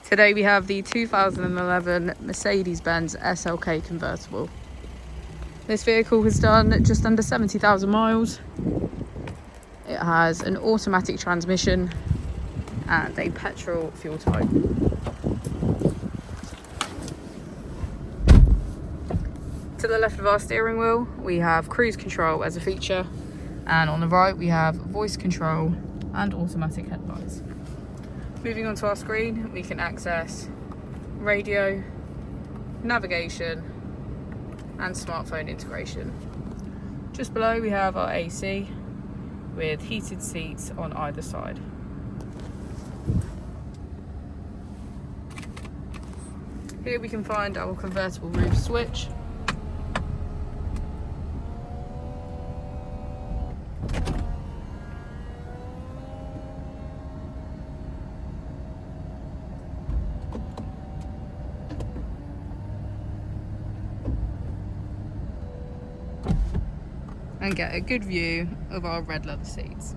Today we have the 2011 Mercedes-Benz SLK Convertible. This vehicle has done just under 70,000 miles. It has an automatic transmission and a petrol fuel type. To the left of our steering wheel, we have cruise control as a feature, and on the right we have voice control and automatic headlights. Moving on to our screen, we can access radio, navigation and smartphone integration. Just below we have our AC with heated seats on either side. Here we can find our convertible roof switch. And get a good view of our red leather seats.